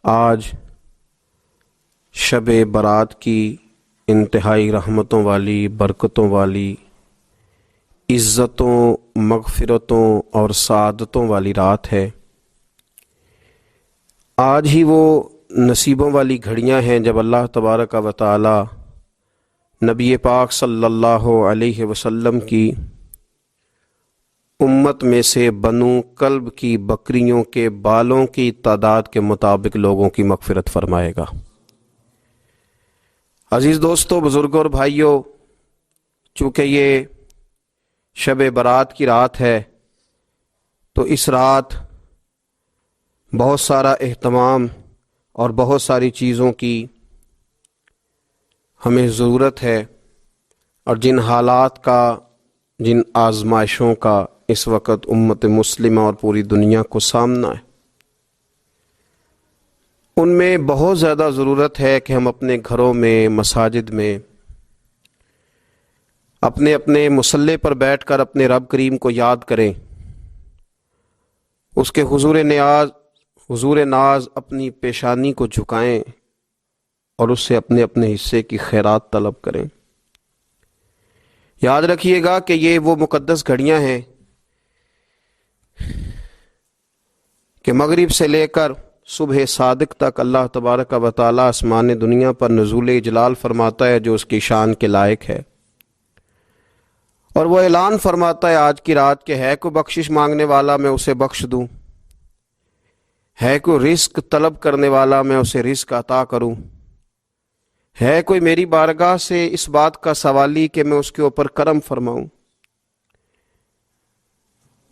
آج شب برات کی انتہائی رحمتوں والی، برکتوں والی، عزتوں، مغفرتوں اور سعادتوں والی رات ہے۔ آج ہی وہ نصیبوں والی گھڑیاں ہیں جب اللہ تبارک و تعالی نبی پاک صلی اللہ علیہ وسلم کی امت میں سے بنو کلب کی بکریوں کے بالوں کی تعداد کے مطابق لوگوں کی مغفرت فرمائے گا۔ عزیز دوستو، بزرگوں اور بھائیوں، چونکہ یہ شب برات کی رات ہے تو اس رات بہت سارا اہتمام اور بہت ساری چیزوں کی ہمیں ضرورت ہے، اور جن حالات کا، جن آزمائشوں کا اس وقت امت مسلمہ اور پوری دنیا کو سامنا ہے، ان میں بہت زیادہ ضرورت ہے کہ ہم اپنے گھروں میں، مساجد میں، اپنے اپنے مصلی پر بیٹھ کر اپنے رب کریم کو یاد کریں، اس کے حضور ناز اپنی پیشانی کو جھکائیں اور اس سے اپنے اپنے حصے کی خیرات طلب کریں۔ یاد رکھیے گا کہ یہ وہ مقدس گھڑیاں ہیں کہ مغرب سے لے کر صبح صادق تک اللہ تبارک و تعالی آسمان دنیا پر نزول اجلال فرماتا ہے جو اس کی شان کے لائق ہے، اور وہ اعلان فرماتا ہے آج کی رات کہ ہے کوئی بخشش مانگنے والا میں اسے بخش دوں، ہے کوئی رزق طلب کرنے والا میں اسے رزق عطا کروں، ہے کوئی میری بارگاہ سے اس بات کا سوالی کہ میں اس کے اوپر کرم فرماؤں۔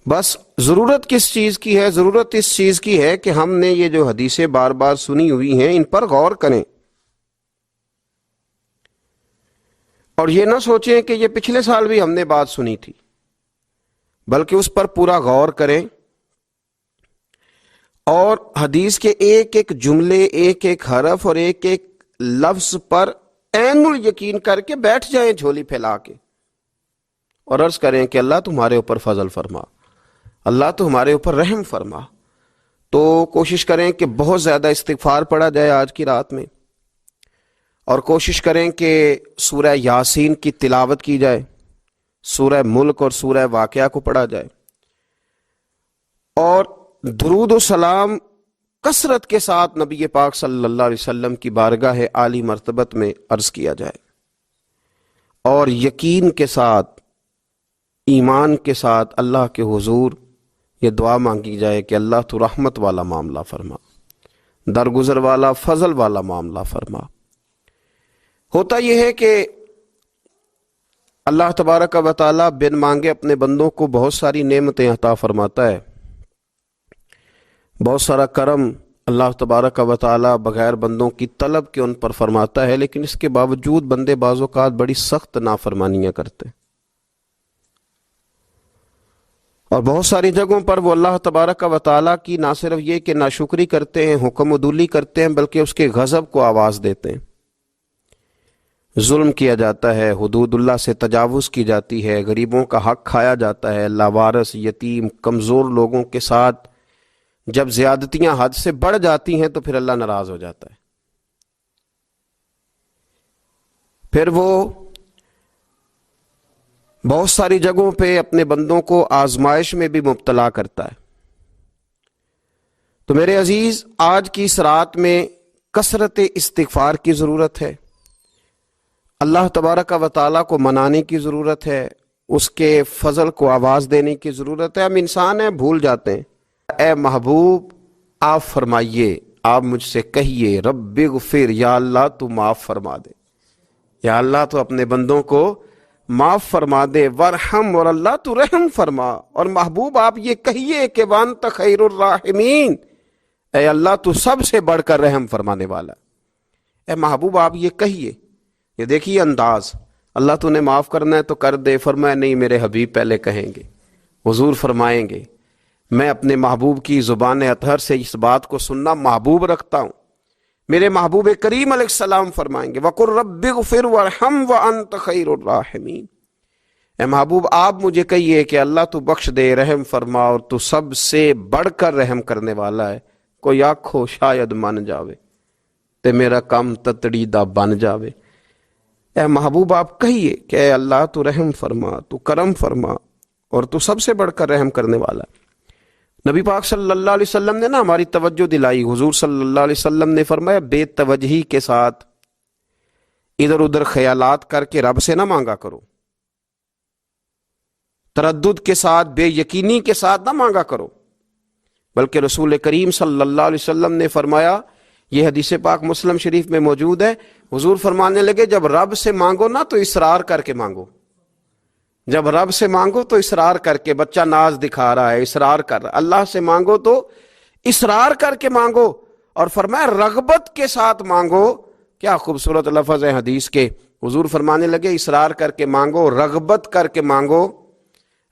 بس ضرورت کس چیز کی ہے؟ ضرورت اس چیز کی ہے کہ ہم نے یہ جو حدیثیں بار بار سنی ہوئی ہیں ان پر غور کریں، اور یہ نہ سوچیں کہ یہ پچھلے سال بھی ہم نے بات سنی تھی، بلکہ اس پر پورا غور کریں اور حدیث کے ایک ایک جملے، ایک ایک حرف اور ایک ایک لفظ پر عین الیقین کر کے بیٹھ جائیں جھولی پھیلا کے، اور عرض کریں کہ اللہ تمہارے اوپر فضل فرما، اللہ تو ہمارے اوپر رحم فرما۔ تو کوشش کریں کہ بہت زیادہ استغفار پڑھا جائے آج کی رات میں، اور کوشش کریں کہ سورہ یاسین کی تلاوت کی جائے، سورہ ملک اور سورہ واقعہ کو پڑھا جائے، اور درود و سلام کثرت کے ساتھ نبی پاک صلی اللہ علیہ وسلم کی بارگاہ عالی مرتبت میں عرض کیا جائے، اور یقین کے ساتھ، ایمان کے ساتھ اللہ کے حضور یہ دعا مانگی جائے کہ اللہ تو رحمت والا معاملہ فرما، درگزر والا، فضل والا معاملہ فرما۔ ہوتا یہ ہے کہ اللہ تبارک و تعالی بن مانگے اپنے بندوں کو بہت ساری نعمتیں عطا فرماتا ہے، بہت سارا کرم اللہ تبارک و تعالی بغیر بندوں کی طلب کے ان پر فرماتا ہے، لیکن اس کے باوجود بندے بعض اوقات بڑی سخت نافرمانیاں کرتے ہیں، اور بہت ساری جگہوں پر وہ اللہ تبارک و تعالی کی نہ صرف یہ کہ ناشکری کرتے ہیں، حکم عدولی کرتے ہیں، بلکہ اس کے غضب کو آواز دیتے ہیں۔ ظلم کیا جاتا ہے، حدود اللہ سے تجاوز کی جاتی ہے، غریبوں کا حق کھایا جاتا ہے، لاوارث، یتیم، کمزور لوگوں کے ساتھ جب زیادتیاں حد سے بڑھ جاتی ہیں تو پھر اللہ ناراض ہو جاتا ہے، پھر وہ بہت ساری جگہوں پہ اپنے بندوں کو آزمائش میں بھی مبتلا کرتا ہے۔ تو میرے عزیز، آج کی اس رات میں کثرت استغفار کی ضرورت ہے، اللہ تبارک و تعالیٰ کو منانے کی ضرورت ہے، اس کے فضل کو آواز دینے کی ضرورت ہے۔ ہم انسان ہیں، بھول جاتے ہیں۔ اے محبوب آپ فرمائیے، آپ مجھ سے کہیے رب اغفر، یا اللہ تو معاف فرما دے، یا اللہ تو اپنے بندوں کو معاف فرما دے، ورحم، اور اللہ تو رحم فرما۔ اور محبوب آپ یہ کہیے کہ وانت خیر الراحمین، اے اللہ تو سب سے بڑھ کر رحم فرمانے والا۔ اے محبوب آپ یہ کہیے۔ یہ دیکھیے انداز، اللہ تو نے معاف کرنا ہے تو کر دے، فرمایا نہیں میرے حبیب پہلے کہیں گے، حضور فرمائیں گے میں اپنے محبوب کی زبان اطہر سے اس بات کو سننا محبوب رکھتا ہوں۔ میرے محبوب کریم علیہ السلام فرمائیں گے وَقُلْ رَبِّ اغْفِرْ وَارْحَمْ وَأَنْتَ خَيْرُ الرَّاحِمِينَ۔ اے محبوب آپ مجھے کہیے کہ اللہ تو بخش دے، رحم فرما، اور تو سب سے بڑھ کر رحم کرنے والا ہے، کوئی آکھو شاید من جاوے تے میرا کام تتڑی دا بن جاوے۔ اے محبوب آپ کہیے کہ اے اللہ تو رحم فرما، تو کرم فرما، اور تو سب سے بڑھ کر رحم کرنے والا۔ نبی پاک صلی اللہ علیہ وسلم نے نا ہماری توجہ دلائی۔ حضور صلی اللہ علیہ وسلم نے فرمایا بے توجہی کے ساتھ ادھر ادھر خیالات کر کے رب سے نہ مانگا کرو، تردد کے ساتھ بے یقینی کے ساتھ نہ مانگا کرو، بلکہ رسول کریم صلی اللہ علیہ وسلم نے فرمایا، یہ حدیث پاک مسلم شریف میں موجود ہے، حضور فرمانے لگے جب رب سے مانگو نا تو اصرار کر کے مانگو، جب رب سے مانگو تو اصرار کر کے، بچہ ناز دکھا رہا ہے اصرار کر رہا ہے، اللہ سے مانگو تو اصرار کر کے مانگو، اور فرمایا رغبت کے ساتھ مانگو۔ کیا خوبصورت لفظ ہے حدیث کے، حضور فرمانے لگے اصرار کر کے مانگو، رغبت کر کے مانگو۔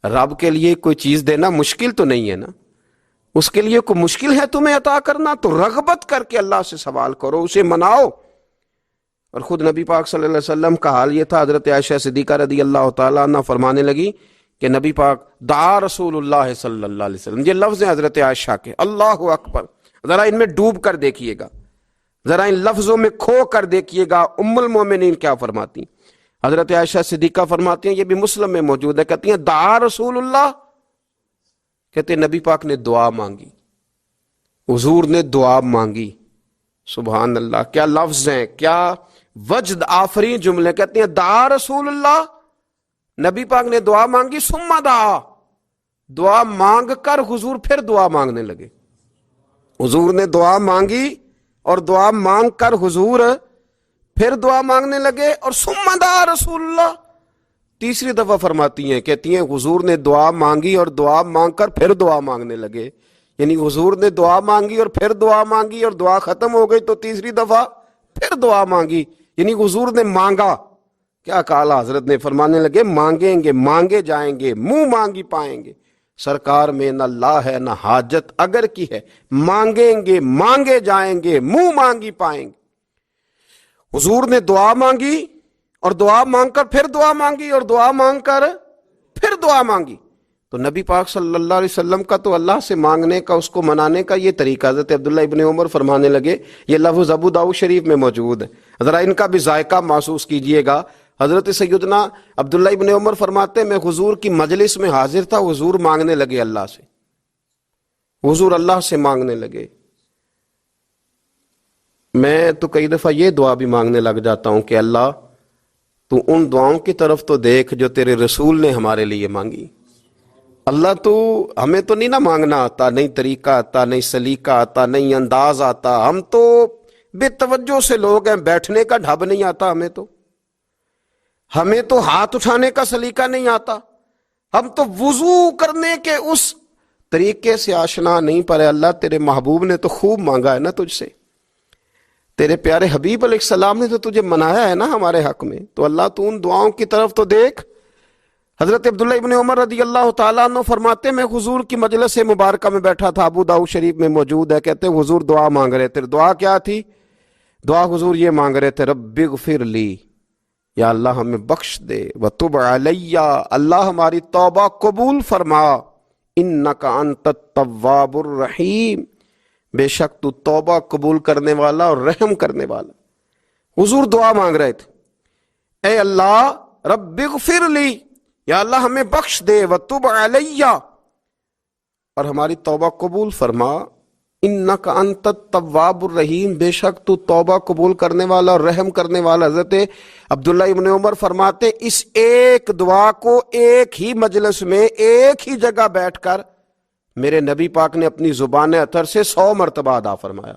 رب کے لیے کوئی چیز دینا مشکل تو نہیں ہے نا، اس کے لیے کوئی مشکل ہے تمہیں عطا کرنا؟ تو رغبت کر کے اللہ سے سوال کرو، اسے مناؤ۔ اور خود نبی پاک صلی اللہ علیہ وسلم کا حال یہ تھا، حضرت عائشہ صدیقہ رضی اللہ تعالیٰ عنہ فرمانے لگی کہ نبی پاک دعا رسول اللہ صلی اللہ علیہ وسلم، یہ لفظ ہیں حضرت عائشہ کے، اللہ اکبر، ذرا ان میں ڈوب کر دیکھیے گا، ذرا ان لفظوں میں کھو کر دیکھیے گا ام المومنین کیا فرماتی۔ حضرت عائشہ صدیقہ فرماتی ہیں، یہ بھی مسلم میں موجود ہے، کہتی ہیں دعا رسول اللہ، کہتے ہیں نبی پاک نے دعا مانگی، حضور نے دعا مانگی۔ سبحان اللہ، کیا لفظ ہیں، کیا وجد آفرین جملے۔ کہتے ہیں دعا رسول اللہ، نبی پاک نے دعا مانگی، ثم دعا، دعا مانگ کر حضور پھر دعا مانگنے لگے۔ حضور نے دعا مانگی اور دعا مانگ کر حضور پھر دعا مانگنے لگے، اور ثم دعا رسول اللہ، تیسری دفعہ فرماتی ہیں، کہتی ہیں حضور نے دعا مانگی اور دعا مانگ کر پھر دعا مانگنے لگے، یعنی حضور نے دعا مانگی اور پھر دعا مانگی، اور دعا ختم ہو گئی تو تیسری دفعہ پھر دعا مانگی، یعنی حضور نے مانگا۔ کیا کہا حضرت نے، فرمانے لگے مانگیں گے مانگے جائیں گے، منہ مانگی پائیں گے، سرکار میں نہ لا ہے نہ حاجت اگر کی ہے، مانگیں گے مانگے جائیں گے، منہ مانگی پائیں گے۔ حضور نے دعا مانگی اور دعا مانگ کر پھر دعا مانگی، اور دعا مانگ کر پھر دعا مانگی۔ تو نبی پاک صلی اللہ علیہ وسلم کا تو اللہ سے مانگنے کا، اس کو منانے کا یہ طریقہ۔ حضرت عبداللہ ابن عمر فرمانے لگے، یہ لفظ ابو داؤد شریف میں موجود ہے، ذرا ان کا بھی ذائقہ محسوس کیجئے گا۔ حضرت سیدنا عبداللہ ابن عمر فرماتے ہیں، میں حضور کی مجلس میں حاضر تھا، حضور مانگنے لگے اللہ سے، حضور اللہ سے مانگنے لگے۔ میں تو کئی دفعہ یہ دعا بھی مانگنے لگ جاتا ہوں کہ اللہ تو ان دعاؤں کی طرف تو دیکھ جو تیرے رسول نے ہمارے لیے مانگی۔ اللہ تو ہمیں تو نہیں نہ مانگنا آتا، نہیں طریقہ آتا، نہیں سلیقہ آتا، نہیں انداز آتا، ہم تو بے توجہ سے لوگ ہیں، بیٹھنے کا ڈھب نہیں آتا ہمیں تو ہاتھ اٹھانے کا سلیقہ نہیں آتا، ہم تو وضو کرنے کے اس طریقے سے آشنا نہیں، پر اللہ تیرے محبوب نے تو خوب مانگا ہے نا تجھ سے، تیرے پیارے حبیب علیہ السلام نے تو تجھے منایا ہے نا ہمارے حق میں، تو اللہ تو ان دعاؤں کی طرف تو دیکھ۔ حضرت عبداللہ ابن عمر رضی اللہ تعالیٰ عنہ فرماتے، میں حضور کی مجلس مبارکہ میں بیٹھا تھا، ابو داؤد شریف میں موجود ہے، کہتے ہیں حضور دعا مانگ رہے تھے۔ دعا کیا تھی؟ دعا حضور یہ مانگ رہے تھے، رب اغفر لی، یا اللہ ہمیں بخش دے، وتب علی، اللہ ہماری توبہ قبول فرما، انک انت التواب الرحیم، بے شک تو توبہ قبول کرنے والا اور رحم کرنے والا۔ حضور دعا مانگ رہے تھے، اے اللہ رب اغفر لی، یا اللہ ہمیں بخش دے، وتب علی، اور ہماری توبہ قبول فرما، انک انت التواب الرحیم، بے شک تو توبہ قبول کرنے والا اور رحم کرنے والا۔ حضرت عبداللہ ابن عمر فرماتے، اس ایک دعا کو ایک ہی مجلس میں ایک ہی جگہ بیٹھ کر میرے نبی پاک نے اپنی زبان اطہر سے 100 مرتبہ ادا فرمایا۔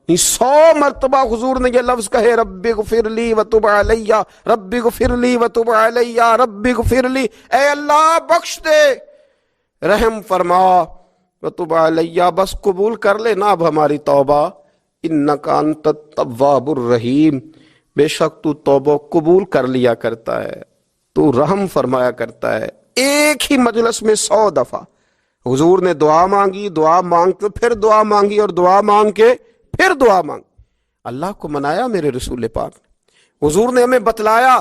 100 مرتبہ حضور نے یہ لفظ کہے، رب اغفر لی وتب علی، رب اغفر لی وتب علی، رب اغفر لی، اے اللہ بخش دے، رحم فرما، وتب علی، بس قبول کر لے نا اب ہماری توبہ، انک انت التواب الرحیم، بے شک تو توبہ قبول کر لیا کرتا ہے، تو رحم فرمایا کرتا ہے۔ ایک ہی مجلس میں 100 دفعہ حضور نے دعا مانگی، دعا مانگ کے پھر دعا مانگی، اور دعا مانگ کے پھر دعا مانگ، اللہ کو منایا میرے رسول پاک نے، حضور نے ہمیں بتلایا،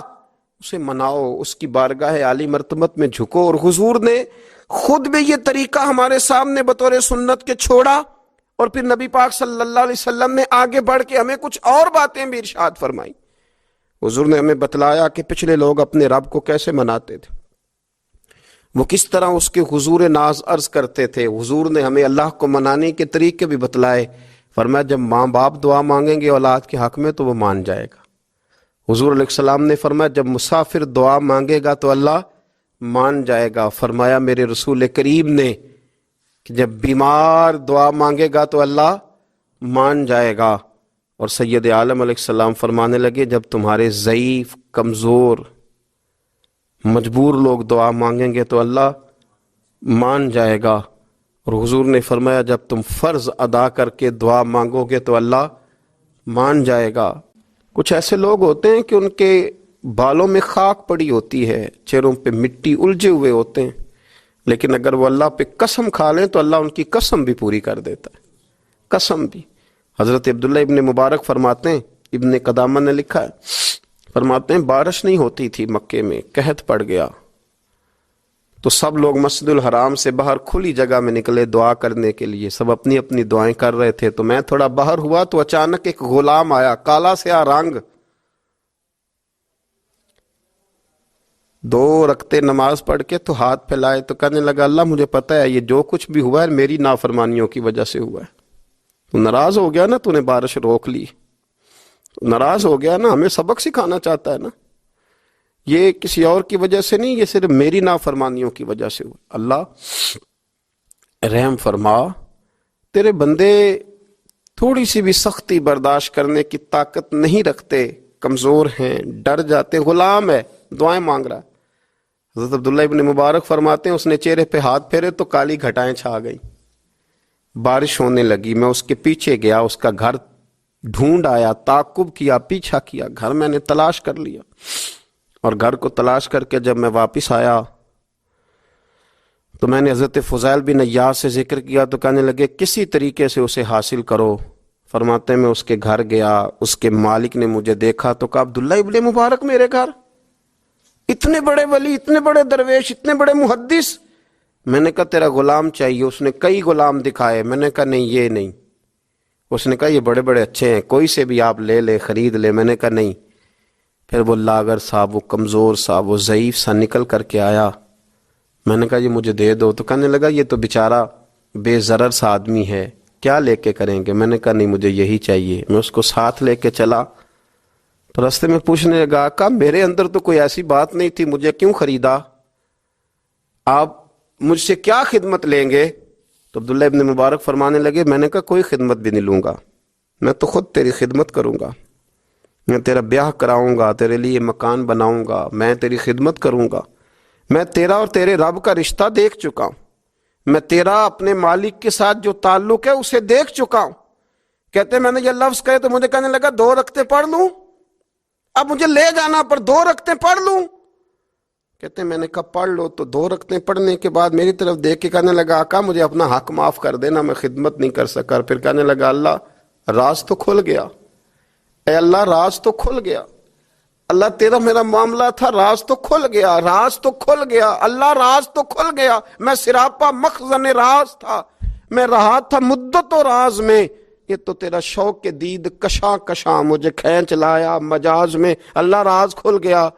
اسے مناؤ، اس کی بارگاہ عالی مرتبت میں جھکو۔ اور حضور نے خود بھی یہ طریقہ ہمارے سامنے بطور سنت کے چھوڑا، اور پھر نبی پاک صلی اللہ علیہ وسلم نے آگے بڑھ کے ہمیں کچھ اور باتیں بھی ارشاد فرمائی۔ حضور نے ہمیں بتلایا کہ پچھلے لوگ اپنے رب کو کیسے مناتے تھے، وہ کس طرح اس کے حضور ناز عرض کرتے تھے۔ حضور نے ہمیں اللہ کو منانے کے طریقے بھی بتلائے۔ فرمایا جب ماں باپ دعا مانگیں گے اولاد کے حق میں تو وہ مان جائے گا۔ حضور علیہ السلام نے فرمایا جب مسافر دعا مانگے گا تو اللہ مان جائے گا۔ فرمایا میرے رسول کریم نے کہ جب بیمار دعا مانگے گا تو اللہ مان جائے گا۔ اور سید عالم علیہ السلام فرمانے لگے جب تمہارے ضعیف، کمزور، مجبور لوگ دعا مانگیں گے تو اللہ مان جائے گا۔ اور حضور نے فرمایا جب تم فرض ادا کر کے دعا مانگو گے تو اللہ مان جائے گا۔ کچھ ایسے لوگ ہوتے ہیں کہ ان کے بالوں میں خاک پڑی ہوتی ہے، چہروں پہ مٹی الجھے ہوئے ہوتے ہیں، لیکن اگر وہ اللہ پہ قسم کھا لیں تو اللہ ان کی قسم بھی پوری کر دیتا ہے، قسم بھی۔ حضرت عبداللہ ابن مبارک فرماتے ہیں، ابن قدامہ نے لکھا ہے، فرماتے ہیں بارش نہیں ہوتی تھی مکے میں، قحط پڑ گیا تو سب لوگ مسجد الحرام سے باہر کھلی جگہ میں نکلے دعا کرنے کے لیے، سب اپنی اپنی دعائیں کر رہے تھے۔ تو میں تھوڑا باہر ہوا تو اچانک ایک غلام آیا، کالا سیاہ رنگ، 2 رکعتیں نماز پڑھ کے تو ہاتھ پھیلائے تو کہنے لگا اللہ مجھے پتہ ہے یہ جو کچھ بھی ہوا ہے میری نافرمانیوں کی وجہ سے ہوا ہے۔ تو ناراض ہو گیا نا، تو نے بارش روک لی، ناراض ہو گیا نا، ہمیں سبق سکھانا چاہتا ہے نا، یہ کسی اور کی وجہ سے نہیں، یہ صرف میری نافرمانیوں کی وجہ سے ہوا۔ اللہ رحم فرما، تیرے بندے تھوڑی سی بھی سختی برداشت کرنے کی طاقت نہیں رکھتے، کمزور ہیں، ڈر جاتے، غلام ہے، دعائیں مانگ رہا ہے۔ حضرت عبداللہ ابن مبارک فرماتے ہیں اس نے چہرے پہ ہاتھ پھیرے تو کالی گھٹائیں چھا گئی، بارش ہونے لگی۔ میں اس کے پیچھے گیا، اس کا گھر ڈھونڈ آیا، تعقب کیا، پیچھا کیا، گھر میں نے تلاش کر لیا، اور گھر کو تلاش کر کے جب میں واپس آیا تو میں نے حضرت فضیل بن عیاض سے ذکر کیا تو کہنے لگے کسی طریقے سے اسے حاصل کرو۔ فرماتے ہیں میں اس کے گھر گیا، اس کے مالک نے مجھے دیکھا تو کہا عبداللہ ابن مبارک میرے گھر، اتنے بڑے ولی، اتنے بڑے درویش، اتنے بڑے محدث۔ میں نے کہا تیرا غلام چاہیے۔ اس نے کئی غلام دکھائے، میں نے کہا نہیں یہ نہیں۔ اس نے کہا یہ بڑے بڑے اچھے ہیں، کوئی سے بھی آپ لے لے، خرید لے۔ میں نے کہا نہیں۔ پھر وہ لاغر صاحب، وہ کمزور صاحب، وہ ضعیف سا نکل کر کے آیا۔ میں نے کہا یہ مجھے دے دو، تو کہنے لگا یہ تو بیچارہ بے ضرر سا آدمی ہے، کیا لے کے کریں گے؟ میں نے کہا نہیں مجھے یہی چاہیے۔ میں اس کو ساتھ لے کے چلا تو راستے میں پوچھنے لگا آقا میرے اندر تو کوئی ایسی بات نہیں تھی، مجھے کیوں خریدا؟ آپ مجھ سے کیا خدمت لیں گے؟ تو عبداللہ ابن مبارک فرمانے لگے میں نے کہا کوئی خدمت بھی نہیں لوں گا، میں تو خود تیری خدمت کروں گا، میں تیرا بیاہ کراؤں گا، تیرے لیے مکان بناؤں گا، میں تیری خدمت کروں گا۔ میں تیرا اور تیرے رب کا رشتہ دیکھ چکا ہوں، میں تیرا اپنے مالک کے ساتھ جو تعلق ہے اسے دیکھ چکا ہوں۔ کہتے میں نے یہ لفظ کہے تو مجھے کہنے لگا 2 رکعتیں پڑھ لوں؟ اب مجھے لے جانا پر 2 رکعتیں پڑھ لوں؟ کہتے میں نے کہا پڑھ لو۔ تو 2 رکعتیں پڑھنے کے بعد میری طرف دیکھ کے کہنے لگا آقا مجھے اپنا حق معاف کر دینا، میں خدمت نہیں کر سکا۔ پھر کہنے لگا اللہ راز تو کھل گیا، اے اللہ راز تو کھل گیا، اللہ تیرا میرا معاملہ تھا، راز تو کھل گیا، راز تو کھل گیا، اللہ راز تو کھل گیا۔ میں سراپا مخزن راز تھا، میں رہا تھا مدت و راز میں، یہ تو تیرا شوق کے دید کشاں کشاں مجھے کھینچ لایا مجاز میں، اللہ راز کھل گیا۔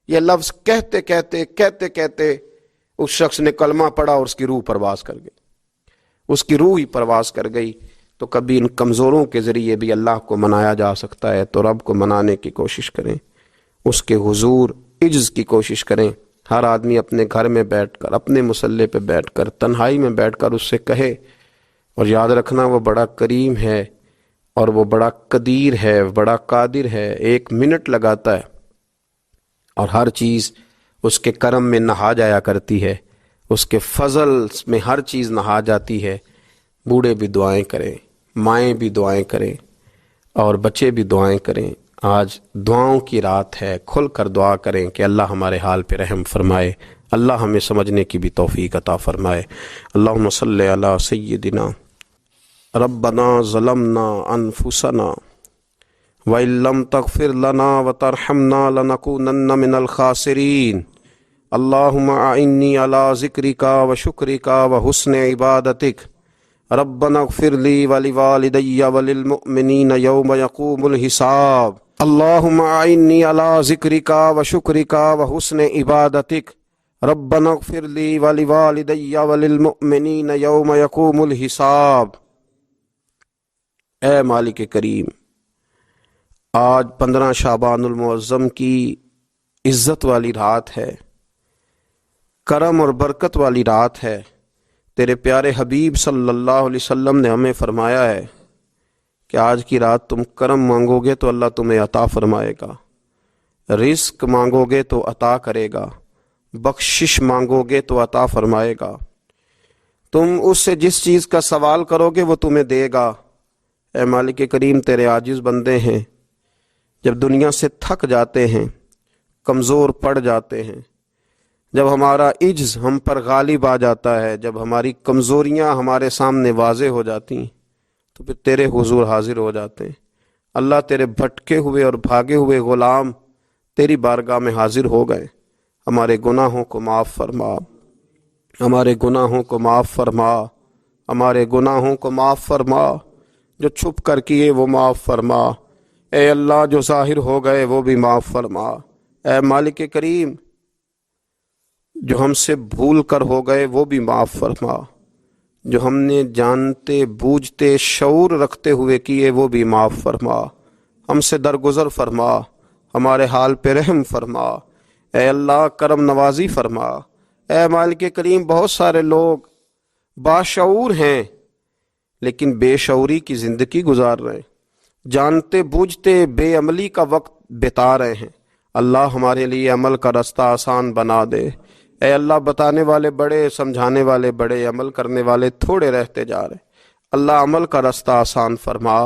یہ لفظ کہتے کہتے کہتے کہتے اس شخص نے کلمہ پڑھا اور اس کی روح پرواز کر گئی، اس کی روح ہی پرواز کر گئی۔ تو کبھی ان کمزوروں کے ذریعے بھی اللہ کو منایا جا سکتا ہے، تو رب کو منانے کی کوشش کریں، اس کے حضور عجز کی کوشش کریں۔ ہر آدمی اپنے گھر میں بیٹھ کر، اپنے مصلے پہ بیٹھ کر، تنہائی میں بیٹھ کر اس سے کہے، اور یاد رکھنا وہ بڑا کریم ہے اور وہ بڑا قدیر ہے، بڑا قادر ہے، 1 منٹ لگاتا ہے اور ہر چیز اس کے کرم میں نہا جایا کرتی ہے، اس کے فضل میں ہر چیز نہا جاتی ہے۔ بوڑھے بھی دعائیں کریں، مائیں بھی دعائیں کریں، اور بچے بھی دعائیں کریں۔ آج دعاؤں کی رات ہے، کھل کر دعا کریں کہ اللہ ہمارے حال پہ رحم فرمائے، اللہ ہمیں سمجھنے کی بھی توفیق عطا فرمائے۔ اللہم صلی علی سیدنا ربنا ظلمنا انفسنا وَإِن لَّمْ تَغْفِرْ لَنَا وَتَرْحَمْنَا لَنَكُونَنَّ مِنَ الْخَاسِرِينَ اللهم أعني على ذكرك وشكرك وحسن عبادتك ربنا اغفر لی ولوالدی وللمؤمنین یوم یقوم الحساب اللہم اعنی علی ذکرک وشکرک وحسن عبادتک ربنا اغفر لی ولوالدی وللمؤمنین یوم یقوم الحساب۔ اے مالک کریم، آج 15 شعبان المعظم کی عزت والی رات ہے، کرم اور برکت والی رات ہے۔ تیرے پیارے حبیب صلی اللہ علیہ وسلم نے ہمیں فرمایا ہے کہ آج کی رات تم کرم مانگو گے تو اللہ تمہیں عطا فرمائے گا، رزق مانگو گے تو عطا کرے گا، بخشش مانگو گے تو عطا فرمائے گا۔ تم اس سے جس چیز کا سوال کرو گے وہ تمہیں دے گا۔ اے مالک کریم، تیرے عاجز بندے ہیں، جب دنیا سے تھک جاتے ہیں، کمزور پڑ جاتے ہیں، جب ہمارا عجز ہم پر غالب آ جاتا ہے، جب ہماری کمزوریاں ہمارے سامنے واضح ہو جاتی ہیں، تو پھر تیرے حضور حاضر ہو جاتے ہیں۔ اللہ، تیرے بھٹکے ہوئے اور بھاگے ہوئے غلام تیری بارگاہ میں حاضر ہو گئے۔ ہمارے گناہوں کو معاف فرما، ہمارے گناہوں کو معاف فرما، ہمارے گناہوں کو معاف فرما، جو چھپ کر کیے وہ معاف فرما۔ اے اللہ، جو ظاہر ہو گئے وہ بھی معاف فرما۔ اے مالک کریم، جو ہم سے بھول کر ہو گئے وہ بھی معاف فرما، جو ہم نے جانتے بوجھتے شعور رکھتے ہوئے کیے وہ بھی معاف فرما۔ ہم سے درگزر فرما، ہمارے حال پہ رحم فرما۔ اے اللہ، کرم نوازی فرما۔ اے مالک کریم، بہت سارے لوگ باشعور ہیں لیکن بے شعوری کی زندگی گزار رہے ہیں، جانتے بوجھتے بے عملی کا وقت بتا رہے ہیں۔ اللہ، ہمارے لیے عمل کا راستہ آسان بنا دے۔ اے اللہ، بتانے والے بڑے، سمجھانے والے بڑے، عمل کرنے والے تھوڑے رہتے جا رہے۔ اللہ، عمل کا راستہ آسان فرما۔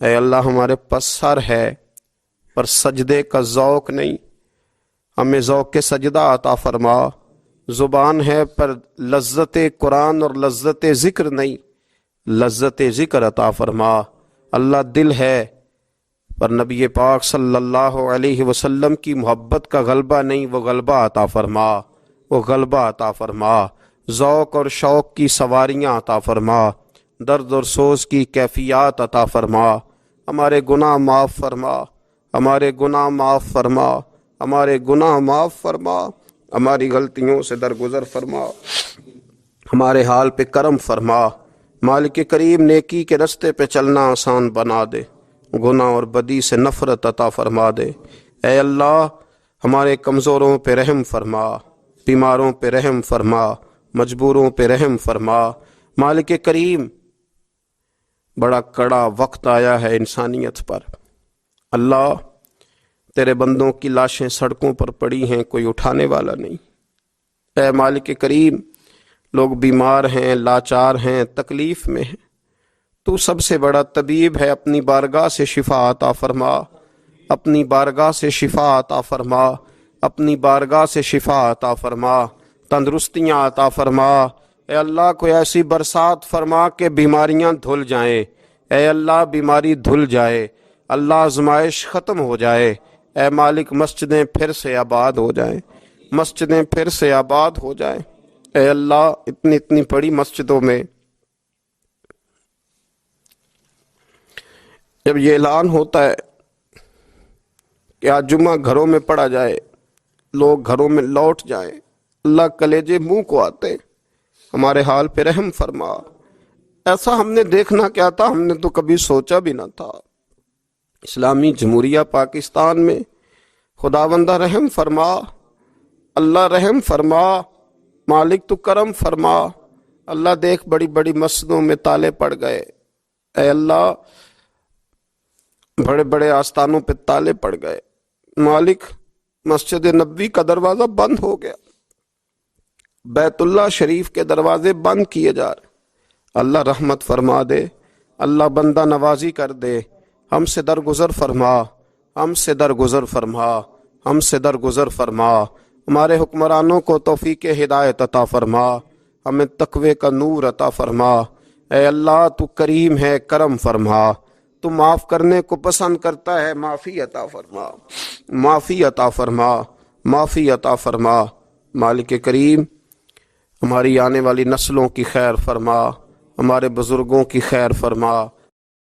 اے اللہ، ہمارے پاس سر ہے پر سجدے کا ذوق نہیں، ہمیں ذوق کے سجدہ عطا فرما۔ زبان ہے پر لذت قرآن اور لذت ذکر نہیں، لذت ذکر عطا فرما۔ اللہ، دل ہے پر نبی پاک صلی اللہ علیہ وسلم کی محبت کا غلبہ نہیں، وہ غلبہ عطا فرما، وہ غلبہ عطا فرما۔ ذوق اور شوق کی سواریاں عطا فرما، درد اور سوز کی کیفیات عطا فرما۔ ہمارے گناہ معاف فرما، ہمارے گناہ معاف فرما، ہمارے گناہ معاف فرما، ہماری غلطیوں سے درگزر فرما، ہمارے حال پہ کرم فرما۔ مالک کریم، نیکی کے رستے پہ چلنا آسان بنا دے، گناہ اور بدی سے نفرت عطا فرما دے۔ اے اللہ، ہمارے کمزوروں پہ رحم فرما، بیماروں پہ رحم فرما، مجبوروں پہ رحم فرما۔ مالک کریم، بڑا کڑا وقت آیا ہے انسانیت پر۔ اللہ، تیرے بندوں کی لاشیں سڑکوں پر پڑی ہیں، کوئی اٹھانے والا نہیں۔ اے مالک کریم، لوگ بیمار ہیں، لاچار ہیں، تکلیف میں ہیں، تو سب سے بڑا طبیب ہے، اپنی بارگاہ سے شفا عطا فرما، اپنی بارگاہ سے شفا عطا فرما، اپنی بارگاہ سے شفا عطا فرما، تندرستیاں عطا فرما۔ اے اللہ، کوئی ایسی برسات فرما کہ بیماریاں دھل جائیں۔ اے اللہ، بیماری دھل جائے، اللہ آزمائش ختم ہو جائے۔ اے مالک، مسجدیں پھر سے آباد ہو جائیں، مسجدیں پھر سے آباد ہو جائیں۔ اے اللہ، اتنی بڑی مسجدوں میں جب یہ اعلان ہوتا ہے کہ آج جمعہ گھروں میں پڑھا جائے، لوگ گھروں میں لوٹ جائیں، اللہ کلیجے منہ کو آتے۔ ہمارے حال پہ رحم فرما۔ ایسا ہم نے دیکھنا کیا تھا، ہم نے تو کبھی سوچا بھی نہ تھا۔ اسلامی جمہوریہ پاکستان میں خداوندہ رحم فرما، اللہ رحم فرما، مالک تو کرم فرما۔ اللہ، دیکھ بڑی بڑی مسجدوں میں تالے پڑ گئے۔ اے اللہ، بڑے بڑے آستانوں پہ تالے پڑ گئے۔ مالک، مسجد نبوی کا دروازہ بند ہو گیا، بیت اللہ شریف کے دروازے بند کیے جا رہے۔ اللہ رحمت فرما دے، اللہ بندہ نوازی کر دے، ہم سے درگزر فرما، ہم سے درگزر فرما، ہم سے درگزر فرما۔ ہمارے حکمرانوں کو توفیق ہدایت عطا فرما، ہمیں تقوی کا نور عطا فرما۔ اے اللہ، تو کریم ہے، کرم فرما، تو معاف کرنے کو پسند کرتا ہے، معافی عطا فرما، معافی عطا فرما، معافی عطا فرما۔ مالک کریم، ہماری آنے والی نسلوں کی خیر فرما، ہمارے بزرگوں کی خیر فرما،